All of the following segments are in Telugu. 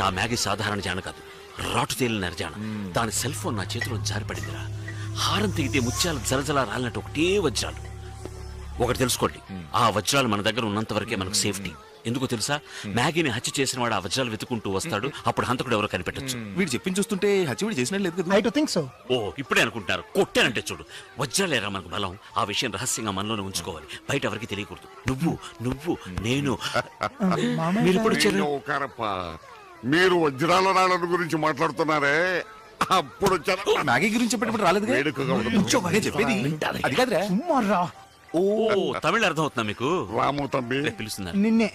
ఆ మ్యాగీ సాధారణ జాన కాదు, రాటు తేలిన నరజాన. దాని సెల్ ఫోన్ నా చేతిలో జారిపడిందిరా. హారం తెగితే ముత్యాలు జలజల రాలినట్టు ఒకటే వజ్రాలు. ఒకటి తెలుసుకోండి, ఆ వజ్రాలు మన దగ్గర ఉన్నంత వరకే మనకు సేఫ్టీ. ఎందుకో తెలుసా? మ్యాగీని హత్య చేసిన వాడు ఆ వజ్రాలు వెతుకుంటూ వస్తాడు. అప్పుడు హంతకుడు ఎవరో కనిపెట్టచ్చు. వీడు చెప్పింది చూస్తుంటే హచ్చివిడి చేసినట్టు లేదు కదా. I too think so. ఓ ఇప్పుడే అనుకుంటారు. కొట్టానంటే చూడు, వజ్రాలేరా మనకు బలం. ఆ విషయం రహస్యంగా మనలోనే ఉంచుకోవాలి, బయట ఎవరికి తెలియకూడదు. నువ్వు నేను మీరు ఇప్పుడు మీరు వజ్రాల రాళ్ళ గురించి మాట్లాడుతున్నారే, అప్పుడు మ్యాగీ గురించి చెప్పేటప్పుడు రాలేదు చెప్పేది అది కాదురా. సుమ్మారా. ఓ తమిళ అర్థం అవుతుందా మీకు? రాము తమ్మి పిలుస్తున్నారు. నిన్నే.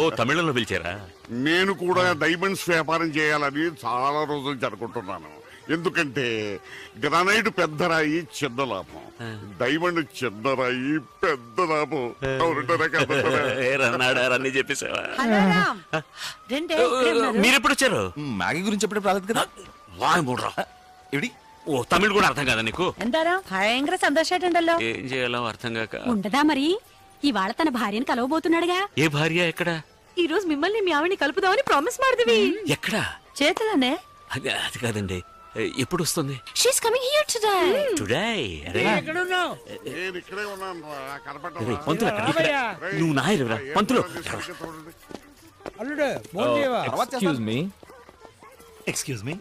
ఓ తమిళంలో పిలిచారా? నేను కూడా డైమండ్స్ వ్యాపారం చేయాలని చాలా రోజులు జరుపుకుంటున్నాను. ఎందుకంటే గ్రానైట్ పెద్ద రాయి చిన్న లాభం, డైమండ్ చిన్న రాయి పెద్ద లాభం. అన్ని చెప్పేసావా? రండి. మీరు ఎప్పుడు వచ్చారు? మ్యాగీ గురించి చెప్పేటప్పుడు రాలేదు కదా. వాయమూడ్రా. ఎవిడి ఓ తమిళ్ కూడా అర్థం కాదా నీకు? എന്താ ഭയങ്കര സന്തോഷായിട്ടുണ്ടല്ലോ. ఏం చేయాలో అర్థం కాక. ఉండదా మరి? ఇవాళ తన భార్యను కలవబోతున్నాడుగా. ఏ భార్య? ఎక్కడ? ఈ రోజు మిమ్మల్ని మీ ఆవిడని కలుపుదామని ప్రామిస్ ಮಾಡಿದ್ವಿ. ఎక్కడ? చేతలనే. అది కాదండి, ఎప్పుడు వస్తుంది? She's coming here today. Today? ఎక్కడున్నావు? నేను ఇక్కడే ఉన్నాను రా, కనపడటం రేయ్, పంతులు అక్కడ, ఇక్కడ. నువ్వు నాయరురా పంతులు. అల్లుడు ఫోన్ చేయవా? Excuse me.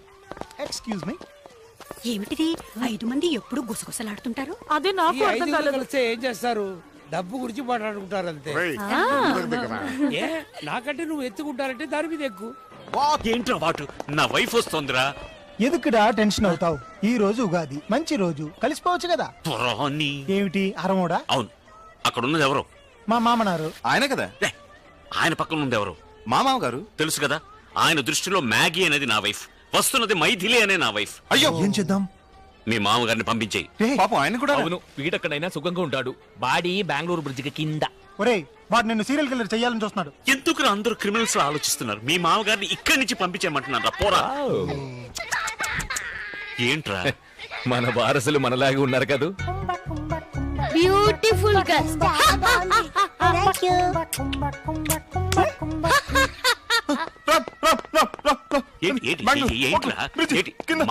ఏమిటిది? 5 మంది ఎప్పుడు గుసగుసలాడుతుంటారు. అదే నాకు ఈ అర్థం ఐదుగురు కాలేదు. కలిస్తే ఏం చేస్తారు? డబ్బు గురించి మాట్లాడుకుంటారు అంతే. రేయ్, దగ్గర. ఏ నాకంటే నువ్వు ఎత్తుకుంటారంటే దాని మీద ఎక్కువ. ఏంట్రా వాటు? నా వైఫ్ వస్తోందిరా. ఎదుకుడా టెన్షన్ అవుతావు? ఈ రోజు ఉగాది, మంచి రోజు, కలిసిపోవచ్చు కదా. పురాణి. ఏమిటి అరమోడా? అవును, అక్కడ ఉన్నది ఎవరు? మా మామనారు. ఆయన కదా. రే, ఆయన పక్కన ఉంది ఎవరు? మా మామ గారు. తెలుసు కదా, ఆయన దృష్టిలో మ్యాగీ అనేది నా వైఫ్, వస్తున్నది మైథిలి అనే నా వైఫ్. అయ్యో ఏం చేద్దాం? మీ మామగారిని పంపించేయి. పాపం ఆయన కూడా. అవును, వీడెక్కడైనా సుఖంగా ఉంటాడు. బాడీ బెంగళూరు బ్రిడ్జికి కింద. ఒరేయ్, వాడు నిన్ను సీరియల్ కిల్లర్ చెయ్యాలని చూస్తున్నాడు. ఎందుకు అందరూ క్రిమినల్స్ ఆలోచిస్తున్నారు? మీ మామగారిని ఇక్కడి నుంచి పంపించేయమంటున్నారా? పోరా. ఏంట్రా? మన వారసులు మనలాగే ఉన్నారు కదా. బ్యూటిఫుల్ గా.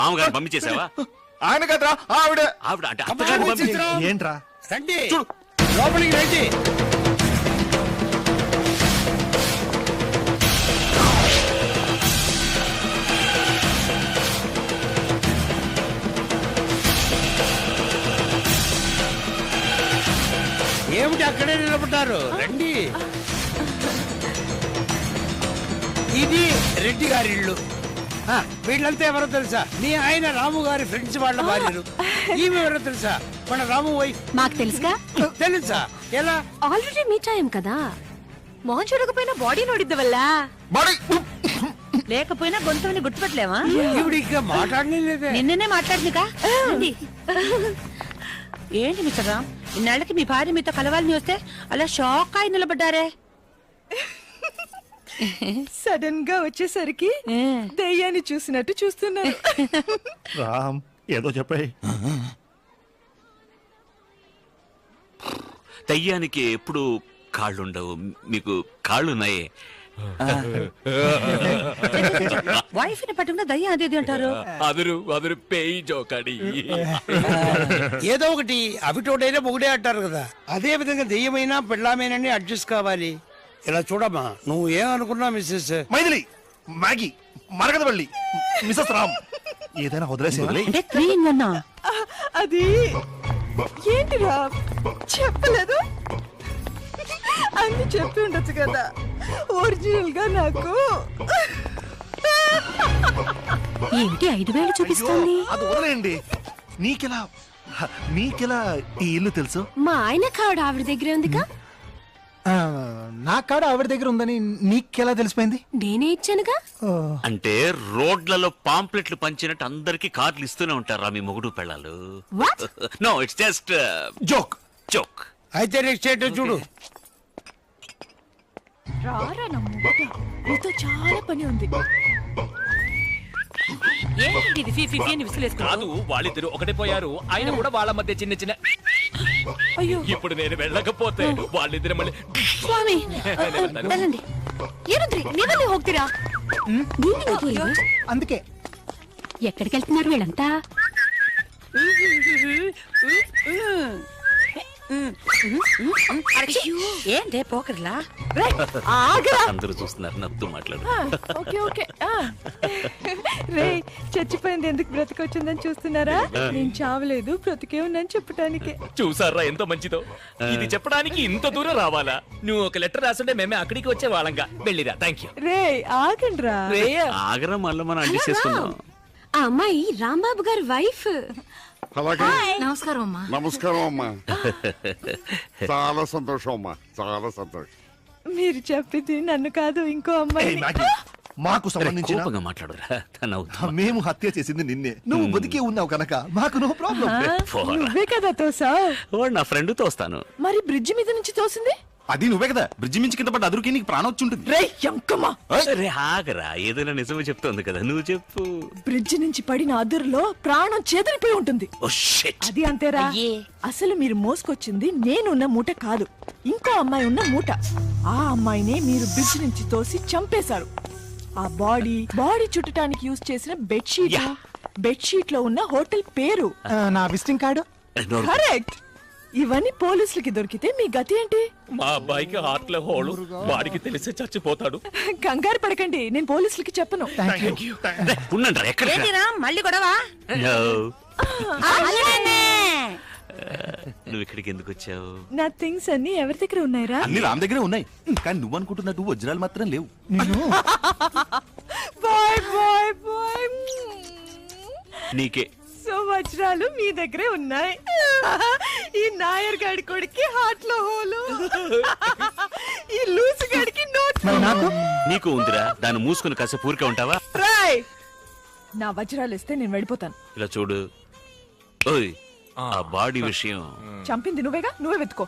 మామగారిని పంపించేసావా? ఆయన కదరా ఆవిడ. ఆవిడ అంటే అత్తగారిని పంపించే. ఏంట్రా? రండి లోపలికి రండి. ఏమిటి అక్కడే నిలబడ్డారు? రండి. ఇది రెడ్డి గారి ఇల్లు. వీళ్ళంతా ఎవరో తెలుసా? మీ ఆయన రాము గారి ఫ్రెండ్స్ వాళ్ళ భార్యలు. ఈమె ఎవరో తెలుసా? మన రాము వైఫ్. మాకు తెలుసుగా. తెలుసా? ఎలా? ఆల్రెడీ మీట్ అయ్యాం కదా. మొహం చూడకపోయినా బాడీ నోడిద్ద వల్ల. లేకపోయినా గొంతుని గుర్తుపట్టలేవా? ఈవిడ ఇంకా మాట్లాడలేదే. నిన్ననే మాట్లాడిందిగా. ఏంటి మిస్టర్ రామ్, ఇన్నాళ్ళకి మీ భార్య మీతో కలవాలని వస్తే అలా షాక్ అయి నిలబడ్డారే? సడన్ గా వచ్చేసరికి దెయ్యాన్ని చూసినట్టు చూస్తున్నారు. రామ్ ఏదో చెప్పాయి. దయ్యానికి ఎప్పుడు కాళ్ళుండవు, మీకు కాళ్ళున్నాయే. వైఫ్ ని పట్టుకున్న దయ్యం అదేది అంటారు. అదురు పేయి జోకడి. ఏదో ఒకటి అవిటోడైనా మొగుడే అంటారు కదా. అదే విధంగా దెయ్యమైనా పెళ్ళామేనని అడ్జస్ట్ కావాలి. ఇలా చూడమ్మా, నువ్వు ఏమనుకున్నా Mrs Mythili, Maggie, Maragadavalli, Mrs Ram ఏదైనా వదిలేసే. అది ఏంటిరా చెప్పలేదు? అన్ని చెప్పి ఉండొచ్చు కదా. ఒరిజినల్ గా నాకు ఏమిటి 5,000 చూపిస్తుంది? అది వదిలేయండి. నీకెలా ఈ ఇల్లు తెలుసు? మా ఆయన కాడు ఆవిడ దగ్గరే ఉందిగా. నా కాడ ఆవిడ దగ్గర ఉందని నీకెలా తెలిసిపోయింది? నేనే ఇచ్చానుగా. అంటే రోడ్లలో పాంప్లెట్లు పంచినట్టు అందరికి కార్డులు ఇస్తూనే ఉంటారా మీ మొగుడు పెళ్ళాలు? No, it's just joke. Joke. అయితే నెక్స్ట్ ఏంటో చూడు. రారా నీతో చాలా పని ఉంది. ఏంటి ఇది ఫీ ఫీ అని విసిలేసుకున్నావు? కాదు, వాళ్ళిద్దరు ఒకటే పోయారు. ఆయన కూడా వాళ్ళ మధ్య చిన్న చిన్న. అయ్యో, ఇప్పుడు నేను వెళ్ళకపోతే వాళ్ళిద్దరు మళ్ళీ. ಸ್ವಾಮಿ, ತಲ್ಲಂಡಿ. ಏನಂದ್ರಿ? ನೀವಲ್ಲಿ ಹೋಗ್ತೀರಾ? అందుకే ఎక్కడికి వెళ్తున్నారు వీళ్ళంతా? ఏంటే పోకర్లా అందరూ చూస్తున్నారు, నవ్వుతూ మాట్లాడు. ఓకే ఓకే రే చచ్చిపోయింది ఎందుకు బ్రతికొచ్చిందని చూస్తున్నారా? నేను చావలేదు, బ్రతికే ఉన్నాను చెప్పటానికి. చూసారా ఎంత మంచిదో. ఇది చెప్పడానికి ఇంత దూరం రావాలా? నువ్వు ఒక లెటర్ రాసుంటే మేమే అక్కడికి వచ్చే వాళ్ళంగా. వెళ్ళిరా. Thank you. రే ఆగండ్రా. ఆగరా మళ్ళీ మనం అడ్జస్ట్ చేసుకుందాం. ఆ అమ్మాయి రాంబాబు గారి వైఫ్. అలాగే నమస్కారం అమ్మా. నమస్కారం అమ్మా. చాలా సంతోషం అమ్మా, చాలా సంతోషం. మీరు చెప్పింది నన్ను కాదు ఇంకో అమ్మాయి. మ్యాగీ, మాకు సంబంధించిన కోపంగా మాట్లాడురా. తను మేము హత్య చేసింది నిన్నే. నువ్వు బతికే ఉన్నావు కనుక మాకు నో ప్రాబ్లం. నువ్వే కదా తోసావు. వాడు నా ఫ్రెండ్ తోస్తాను. మరి బ్రిడ్జి మీద నుంచి తోసింది? అది నువ్వే కదా బ్రిడ్జి మించి కింద పడ్డ అదురుకి నీకు ప్రాణం వచ్చి ఉంటుంది. రే ఎంకమ్మా, అరే ఆగరా, ఏదైనా నిజమే చెప్తోంది కదా, నువ్వు చెప్పు. బ్రిడ్జి నుంచి పడిన అదురులో ప్రాణం చేదరిపోయి ఉంటుంది. Oh shit. అది అంతేరా. అసలు మీరు మోసుకొచ్చింది నేనున్న మూట కాదు, ఇంకో అమ్మాయి ఉన్న మూట. ఆ అమ్మాయినే మీరు బ్రిడ్జి నుంచి తోసి చంపేశారు. ఆ బాడీ చుట్టడానికి యూజ్ చేసిన బెడ్షీట్ లో ఉన్న హోటల్ పేరు. నా విజిటింగ్ కార్డు. కరెక్ట్. ఇవన్నీ పోలీసులకి దొరికితే మీ గతి ఏంటి? మా అబ్బాయికి హార్ట్ లో హోలు, వాడికి తెలిస్తే చచ్చిపోతాడు. కంగారు పడకండి, నేను పోలీసులకి చెప్పను. ఉండండి, ఎక్కడ ఏంటిరా మళ్ళీ గొడవ? నువ్వు ఇక్కడికి ఎందుకు వచ్చావు? నా థింగ్స్ అన్ని ఎవరి దగ్గర ఉన్నాయిరా? అన్ని రామ్ దగ్గరే ఉన్నాయి, కానీ నువ్వు అనుకుంటున్నట్టు వజ్రాలు మాత్రం లేవు. Bye bye bye. నీకే. సో వజ్రాలు మీ దగ్గరే ఉన్నాయి. ఈ నాయర్ గాడి కొడుకి హార్ట్ లో హోలు, ఈ లూసు గాడికి నోట్. నీకు ఉందిరా, దాన్ని మూసుకుని కాసేపు ఊరికే ఉంటావా? రాయ్, నా వజ్రాలు ఇస్తే నేను వెళ్ళిపోతాను. ఇలా చూడు, ఓయ్ ఆ బాడీ విషయం చంపింది నువ్వేగా, నువ్వే వెతుకో.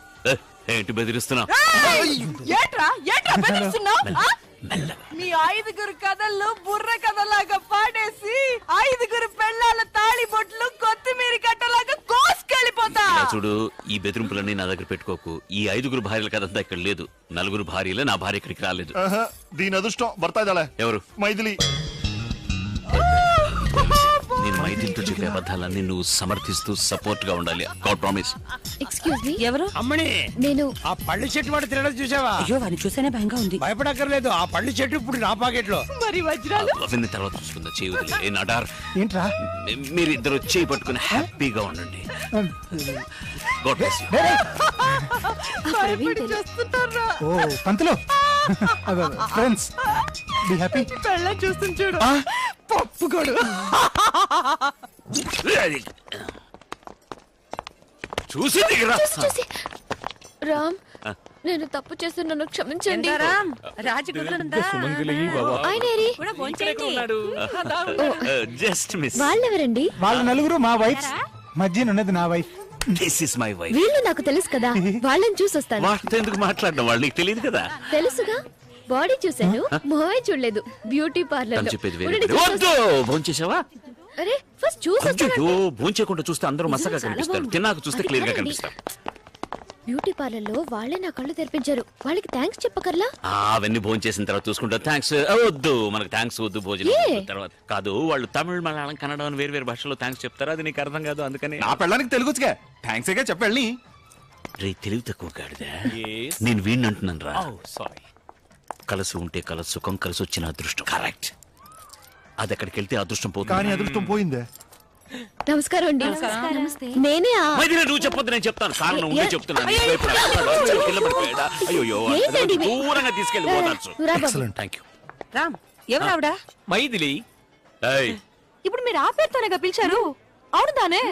ఏంటి బెదిరిస్తున్నావు? ఏట్రా బెదిరిస్తున్నావ్? మీ 5 కథల్లో బుర్ర కథలాగా పాడేసి 5 పెళ్ళాల తాళి బొట్లు కొత్తిమీర కట్టలాగా కోసుకెళ్ళిపోతా. చూడు, ఈ బెదిరింపులన్నీ నా దగ్గర పెట్టుకోకు. ఈ 5 భార్యల కథంతా ఇక్కడ లేదు. 4 భార్యలే, నా భార్య ఇక్కడికి రాలేదు. దీని అదృష్టం భర్త ఎవరు? మైథిలి. నేను మైథిలితో చెప్పే అబద్ధాలన్నీ నువ్వు సమర్థిస్తూ సపోర్ట్ గా ఉండాలి. God promise. Excuse me. ఎవరు? అమ్మని, నేను ఆ పళ్ళు చెట్టు వాడు తినడం చూసావా? అయ్యో వాడిని చూసేనే భయంగా ఉంది. భయపడక్కర్లేదు, ఆ పళ్ళు చెట్టు ఇప్పుడు నా పాకెట్ లో. మరి వజ్రాలు అవన్నీ తర్వాత చూసుకుందా. చేయవదిలే. ఏ నడార్, ఏంట్రా? మీరిద్దరు చేయి పట్టుకుని హ్యాపీగా ఉండండి. God bless you. భయపడి చేస్తుంటారా? ఓ పంతులు, ఫ్రెండ్స్ బి హ్యాపీ. పెళ్ళని చూస్తుంది చూడు, పప్పుగోడు. చూసి దిగరా. చూసి రామ్, నేను తప్పు చేస్తే నన్ను క్షమించండి. ఆయన ఏరి? Just miss. వాళ్ళెవరండి? వాళ్ళ 4 మా వైఫ్, మధ్యనున్నది నా wife. This is my wife. వీళ్ళు నాకు తెలుసు కదా, వాళ్ళని చూసొస్తాను. వాళ్ళతో ఎందుకు మాట్లాడడం? వాళ్ళు నీకు తెలియదు కదా. తెలుసుగా, బాడీ చూశాను, మొహమే చూడలేదు. బ్యూటీ పార్లర్ తను లో. చెప్పేది ఉండండి, వేరే. వద్దు, భోంచేసావా? అరే ఫస్ట్ చూసొస్తాను. భోంచేయకుండా చూస్తే అందరూ మసగా కనిపిస్తారు, తిన్నాక చూస్తే క్లియర్ గా కనిపిస్తారు. బ్యూటీ పార్లర్ లో వాళ్ళే నా కళ్ళు తెరిపించారు. వాళ్ళకి థ్యాంక్స్ చెప్పకర్లా? అవన్నీ భోంచేసిన తర్వాత చూసుకుంటా. థ్యాంక్స్ వద్దు, మనకు థ్యాంక్స్ వద్దు. భోజనం తర్వాత కాదు. వాళ్ళు తమిళ, మలయాళం, కన్నడ అని వేరు భాషలో థ్యాంక్స్ చెప్తారు. అది నీకు అర్థం కాదు, అందుకని. నా పెళ్ళడానికి తెలుగుగా థ్యాంక్స్ గా చెప్పాలి. రే తెలివి తక్కువ కాడిదా, నేను వీణ్ణి అంటున్నాను రా. సారీ. కలిసి ఉంటే కల సుఖం, కలిసి వచ్చిన అదృష్టం. కరెక్ట్. అది ఎక్కడికి వెళ్తే అదృష్టం పోతుంది. కానీ అదృష్టం పోయిందే. నమస్కారం అండి. నమస్తే. నేనే నువ్వు చెప్పొద్దు, నేను చెప్తాను. కారణం ఉంటే చెప్తున్నాను. అయ్యో, దూరంగా తీసుకెళ్ళి పోతాను. Thank you. రామ్, ఎవరు ఆవిడ? మైథిలి. ఇప్పుడు మీరు ఆ పేరుతోనేగా పిలిచారు? అవునుదానే.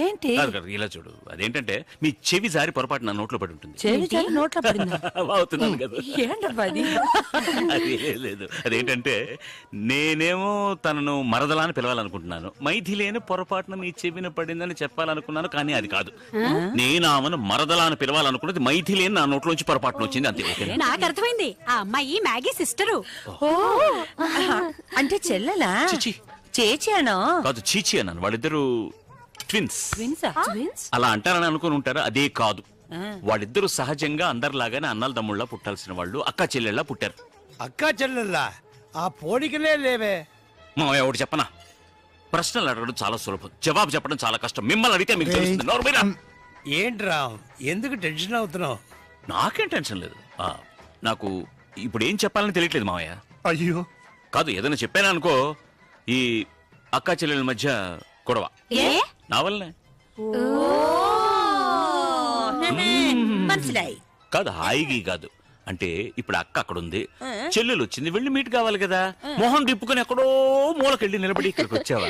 ఏంటి ఇలా చూడు, అదేంటంటే మీ చెవి జారి పొరపాటు నా నోట్లో పడి ఉంటుంది. చెవి నోట్లో పడిందా? అవుతున్నాను కదా. ఏంటబ్బా అది? అది లేదు, అదేంటంటే నేనేమో తనను మరదలా అని పిలవాలనుకుంటున్నాను. మైథిలేని పొరపాటున మీ చెవిన పడిందని చెప్పాలనుకున్నాను, కానీ అది కాదు. నేను ఆమెను మరదలా అని పిలవాలనుకున్నది మైథిలేని నా నోట్లోంచి పొరపాటున వచ్చింది, అంతే. నాకు అర్థమైంది, ఆ అమ్మాయి మ్యాగీ సిస్టరు. అంటే చెల్లెలా? చిచి చేచాను కాదు, చీచి అన్నాను. వాళ్ళిద్దరు ట్విన్స్. ట్విన్స్ అలా అంటారని అనుకుని ఉంటారు, అదే కాదు. వాళ్ళిద్దరూ సహజంగా అందరిలాగానే అన్నల తమ్ముళ్ళ పుట్టాల్సిన వాళ్ళు, అక్క చెల్లెళ్ళ పుట్టారు. అక్కా చెల్లెల్లా ఆ పోలికలే లేవే. మావయ్య ఒకటి చెప్పనా, ప్రశ్నలు అడగడం చాలా సులభం, జవాబు చెప్పడం చాలా కష్టం. మిమ్మల్ని అడిగితే మీకు తెలుస్తుంది. నోర్మీరా? ఏంట్రా ఎందుకు టెన్షన్ అవుతున్నావు? నాకేం టెన్షన్ లేదు. నాకు ఇప్పుడు ఏం చెప్పాలని తెలియట్లేదు మావయ్య. అయ్యో కాదు, ఏదైనా చెప్పాను అనుకో, ఈ అక్కా చెల్లెల మధ్య గొడవ నా వల్లనే. మనసులాయి కాదు, హాయిగా కాదు. అంటే ఇప్పుడు అక్క అక్కడ ఉంది, చెల్లెలు వచ్చింది, వెళ్ళి మీట్ కావాలి కదా. మొహం తిప్పుకొని ఎక్కడో మూలకెళ్ళి నిలబడి ఇక్కడికి వచ్చావా?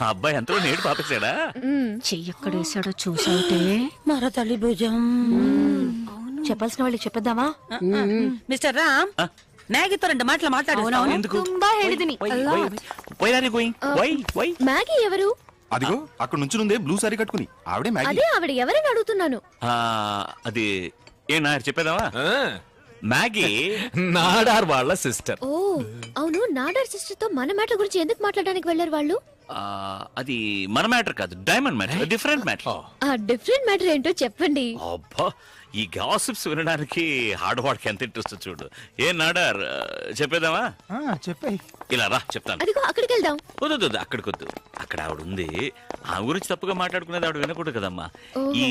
ఆ అబ్బాయి ఎంతలో నేడు పాపేశాడా? చెయ్యక్కడేసాడో చూసావుటే మర తల్లి భుజం. చెప్పాల్సిన వాళ్ళకి చెప్పేద్దామా? మిస్టర్ రామ్, మ్యాగీతో 2 మాటలు మాట్లాడు. ఎందుకు? ತುಂಬಾ ಹೇಳಿದೀನಿ. Why are you going? Why? Maggi ఎవరు? అదిగో అక్కడ నుంచి నుండే బ్లూ సారీ కట్టుకుని ఆవిడే మ్యాగీ. అదే ఆవిడ ఎవరని అడుగుతున్నాను. అది ఏ నాయర్ చెప్పేదావా? మ్యాగీ నాడార్ వాళ్ళ సిస్టర్. ఓ అవును, నాడర్ సిస్టర్ తో మన మ్యాటర్ గురించి ఎందుకు మాట్లాడడానికి వెళ్ళారు వాళ్ళు? అది మన మ్యాటర్ కాదు, డైమండ్ మ్యాటర్, డిఫరెంట్ మ్యాటర్. ఆ డిఫరెంట్ మ్యాటర్ ఏంటో చెప్పండి. అబ్బా, ఈ గాసిప్స్ వినడానికి ఆడవాడికి ఎంత ఇంట్రెస్ట్ చూడు. ఏ నాడార్ చెప్పేదావా? చెప్పాయి. ఇలా రా చెప్తాను. అదిగో అక్కడికి వెళ్దాం. వద్దు, అక్కడికి వద్దు. అక్కడ ఆవిడ ఉంది, ఆ గురించి తప్పుగా మాట్లాడుకునేది ఆవిడ వినకూడదు కదమ్మా. ఈ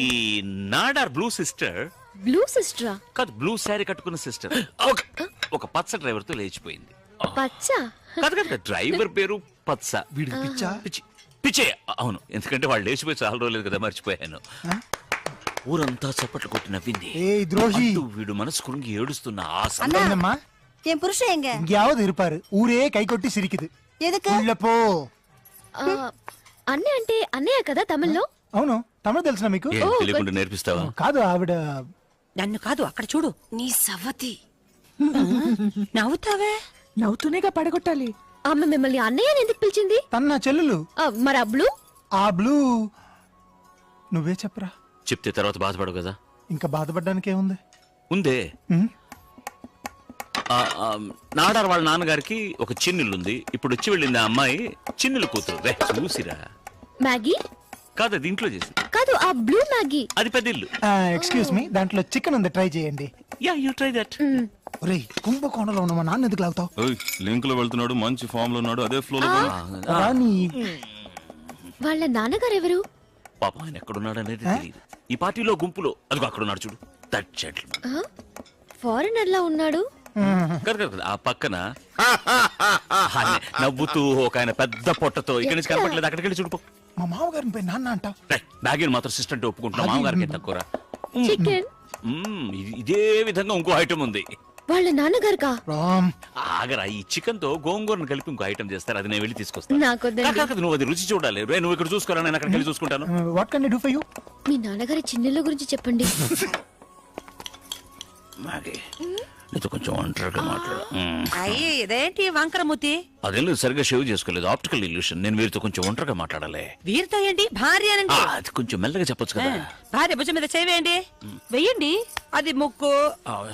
నాడార్ బ్లూ సిస్టర్. బ్లూ సిస్టరా? కాదు, బ్లూ శారీ కట్టుకున్న సిస్టర్ ఒక పచ్చ డ్రైవర్ తో లేచిపోయింది. పచ్చ? కాదు, డ్రైవర్ పేరు పచ్చ. వీడి పిచ్చా? పిచ్చే, అవును. ఎందుకంటే వాళ్ళు లేచిపోయి చాలా రోజులేదు కదా, మర్చిపోయాను. ఊరంతా చప్పట్లు కొట్టి నవ్వింది. ஏய் துரோகி, వీడు మనసు కురుంగి ఏడుస్తున్న ఆ என்னம்மா ఎం పురుష ఎంగ எங்கேயாவது இருப்பாரு, ஊரே கை கொட்டி சிரிக்குது. ఎదుకు? உள்ள పో. అన్నయ్య అంటే అన్నయ్య కదా తమిళ్లో? అవును, తమిళ తెలుసునా మీకు? తెలియకుండా నేర్పిస్తావా? కాదు, ఆవిడ నన్ను కాదు, అక్కడ చూడు. నీ సవతి నవ్వుతావే. నవ్వుతూనేగా పడగొట్టాలి. ఆమె మిమ్మల్ని అన్నయ్య అని ఎందుకు పిలిచింది? తన నా చెల్లెలు. మరి ఆ బ్లూ? ఆ బ్లూ నువ్వే చెప్పరా. చెప్తే తర్వాత బాధపడవు కదా. ఇంకా బాధపడడానికి ఏముంది? ఉందే. నాడార్ వాళ్ళ నాన్నగారికి ఒక చిన్నిల్లుంది. ఇప్పుడు వచ్చి వెళ్ళింది ఆ అమ్మాయి చిన్నిల్లు కూతురు. రే చూసిరా. మ్యాగీ? కాదు, అది ఇంట్లో చేసి. కాదు, ఆ బ్లూ మ్యాగీ. అది పెద్ద ఇల్లు. ఎక్స్క్యూజ్ మీ, దాంట్లో చికెన్ ఉంది, ట్రై చేయండి. Yeah, you try that. ఒరేయ్, కుంభకోణంలో ఉన్న మా నాన్న ఎందుకు లాగుతావు? లింక్ లో వెళ్తున్నాడు, మంచి ఫామ్ లో ఉన్నాడు, అదే ఫ్లో లో. రాని వాళ్ళ నాన్నగారు ఎవరు? పాపం ఆయన ఎక్కడున్నాడు అనేది తెలియదు. ఈ పార్టీలో గుంపులో అదిగో అక్కడ ఉన్నాడు చూడు, దట్ జెంటిల్మన్. ఫారినర్ లా ఉన్నాడు. కదా ఆ పక్కన నవ్వుతూ ఒక ఆయన పెద్ద పొట్టతో ఇక్కడి నుంచి కనపట్లేదు, అక్కడికి వెళ్ళి చూడుకో. మా మామగారిని పోయి నాన్న అంటావు? బ్యాగీని మాత్రం సిస్టెంట్ ఒప్పుకుంటున్నా, మామగారికి తక్కువరా. చికెన్. ఇదే విధంగా ఇంకో ఐటమ్ ఉంది. వాళ్ళ నాన్నగారుకా? ఆగరా, ఈ చికెన్ తో గోంగూరను కలిపి ఇంకో ఐటమ్ చేస్తారు, అది నేను వెళ్ళి తీసుకొస్తాను. నాకొద్దండి. నువ్వు అది రుచి చూడాలి. నువ్వు ఇక్కడ చూసుకోరా, నేను అక్కడికి వెళ్ళి చూసుకుంటాను. What can I do for you? మీ నాన్నగారి చిన్నెళ్ళ గురించి చెప్పండి. నీతో కొంచెం ఒంటరిగా మాట్లాడు. అయ్యి ఇదేంటి వంకరమూతి? అదేం లేదు, సరిగ్గా షేవ్ చేసుకోలేదు, ఆప్టికల్ ఇల్యూషన్. నేను వీరితో కొంచెం ఒంటరిగా మాట్లాడాలి. వీరితో ఏంటి? భార్య అనండి. అది కొంచెం మెల్లగా చెప్పొచ్చు కదా. భార్య భుజం మీద చేయండి. వెయ్యండి. అది ముక్కు.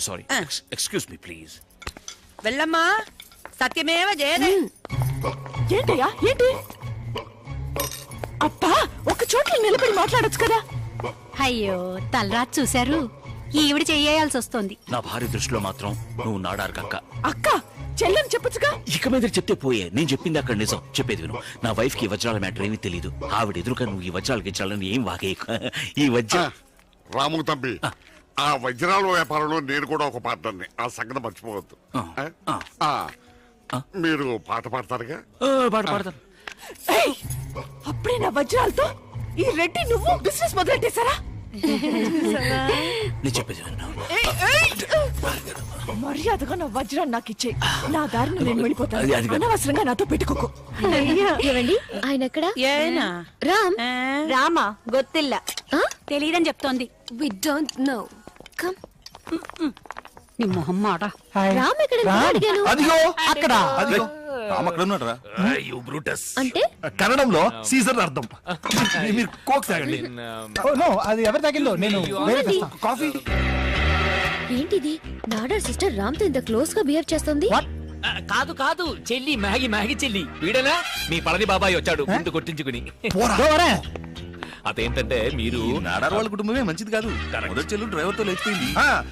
Sorry, excuse me please. వెళ్ళమ్మా, సత్యమేవ జయదే. ఏంటయ్యా ఏంటి? అబ్బా, ఒక చోట్ల నిలబడి మాట్లాడొచ్చు కదా. అయ్యో, తలరాత్ చూశారు, ఈవిడ చెయ్యాల్సి వస్తుంది. నా భార్య దృష్టిలో మాత్రం నువ్వు నాడారు అక్క. అక్క చెల్లని చెప్పొచ్చుగా. ఇక మీద చెప్తే పోయే, నేను చెప్పింది అక్కడ నిజం. చెప్పేది విను. నా వైఫ్ కి వజ్రాల మ్యాటర్ ఏమీ తెలియదు. ఆవిడ ఎదురుగా నువ్వు ఈ వజ్రాలు గిజ్రాలని ఏం వాగే. ఈ వజ్ర రాము తంబి, ఆ వజ్రాల వ్యాపారంలో నేను కూడా ఒక పార్ట్నర్ని, ఆ సంగతి మర్చిపోవద్దు. మీరు పాట పాడతారుగా? పాట పాడతాను. అప్పుడే నా వజ్రాలతో ఈ రెడ్డి నువ్వు బిజినెస్ మొదలెట్టేశారా? నేను చెప్పేది విను. మర్యాదగా నా వజ్రాన్ని నాకు ఇచ్చే, నా దారిని నేను వెళ్ళిపోతాను. అనవసరంగా నాతో పెట్టుకోకు. ఏమండి, ఆయన ఎక్కడ? రామ్. రామా గొత్తిల్ల తెలియదని చెప్తోంది. We don't know. కమ్. నీ మొహం మాట. రామ్ ఎక్కడ అడిగాను. అదిగో అక్కడ. అదిగో రామ్ అక్కడ ఉన్నాడు రా. అంటే కన్నడంలో సీజర్ అర్థం. మీరు కోక్ తాగండి. నో, అది ఎవరి తాగిందో నేను వేరే తెస్తా. కాఫీ. ఏంటిది? నాడర్ సిస్టర్ రామ్ తో ఇంత క్లోజ్ గా బిహేవ్ చేస్తుంది. కాదు కాదు, చెల్లి మ్యాగీ చెల్లి. వీడనా మీ పళని బాబాయ్ వచ్చాడు ముందు కొట్టించుకుని. అదేంటంటే మీరు నాడార్ వాళ్ళ కుటుంబమే మంచిది కాదు. మొదటి చెల్లెలు డ్రైవర్ తో లేచిపోయింది.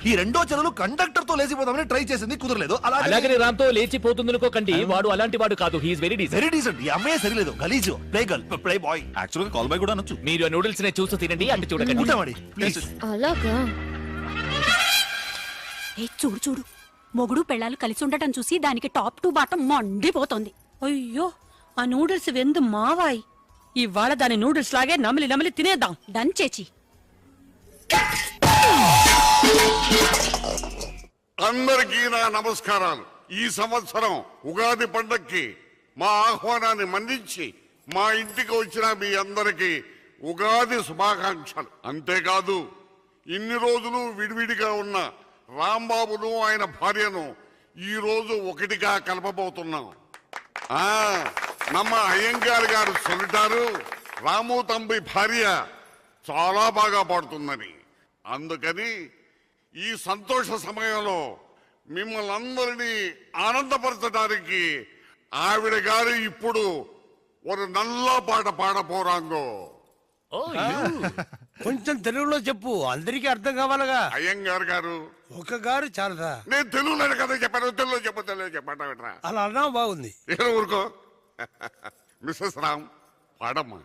ఈ రెండో చెల్లెలు కండక్టర్ తో లేచిపోదామని ట్రై చేసింది, కుదరలేదు. అలాగనే రామ్తో లేచిపోతుందనుకోకండి, వాడు అలాంటి వాడు కాదు. He is very decent. Very decent. ఈ అమ్మాయి సరిలేదు, గలీజు, play girl, play boy. Actual గా కాల్ బాయ్ కూడా అనొచ్చు. మీరు నూడిల్స్ నే చూస్తూ తినండి, అంటే చూడకండి. ఉంటామడి ప్లీజ్. అలాగా చూడు చూడు, మొగుడు పెళ్ళాలు కలిసి ఉండటం చూసి దానికి టాప్ టు బాటం మండిపోతోంది. అయ్యో, ఆ నూడిల్స్ వెందు మావాయ్. ఇవాళ దాని నూడిల్స్ లాగే నమిలి నమిలి తినేద్దాం. డన్ చేచి. అందరికీ నా నమస్కారాలు. ఈ సంవత్సరం ఉగాది పండక్కి మా ఆహ్వానాన్ని మన్నించి మా ఇంటికి వచ్చిన మీ అందరికీ ఉగాది శుభాకాంక్షలు. అంతేకాదు, ఇన్ని రోజులు విడివిడిగా ఉన్న రాంబాబును ఆయన భార్యను ఈ రోజు ఒకటిగా కలపబోతున్నాం. నమ్మ అయ్యంగార్ గారు చెబుతారు, రాము తంబి భార్య చాలా బాగా పాడుతుందని. అందుకని ఈ సంతోష సమయంలో మిమ్మల్ని అందరినీ ఆనందపరచడానికి ఆవిడ గారు ఇప్పుడు ఒక నల్ల పాట పాడపోరాంగో. కొంచెం తెలుగులో చెప్పు, అందరికీ అర్థం కావాలగా. అయ్యంగార్ గారు ఒక గారు చాలదా? నేను తెలుగులో కదా చెప్పాను, తెలుగులో చెప్పండి. అలా అన్నా బాగుంది. ఊరుకో. మిస్సెస్ రామ్, పాడమ్మా.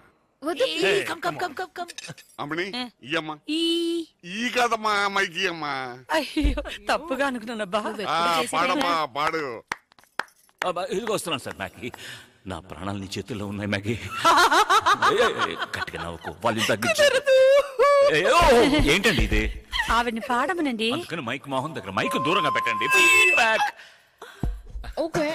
అమ్మని ఇయ్యమ్మా. ఈ కదమ్మా అమ్మాయికి అమ్మా. అయ్యో, తప్పుగా అనుకున్నానబ్బా. పాడమ్మా, పాడు. ఇదిగో వస్తున్నాను సార్. మ్యాగీ, నా ప్రాణాలు నీ చేతుల్లో ఉన్నాయి మ్యాగీ. గట్టిగా నవ్వుకో, వాళ్ళు తగ్గించు. ఏంటండి ఇది? ఆవిడ్ని పాడమనండి. అందుకని మైక్ మోహన్ దగ్గర మైక్ దూరంగా పెట్టండి. ఫీడ్బ్యాక్. ఓకే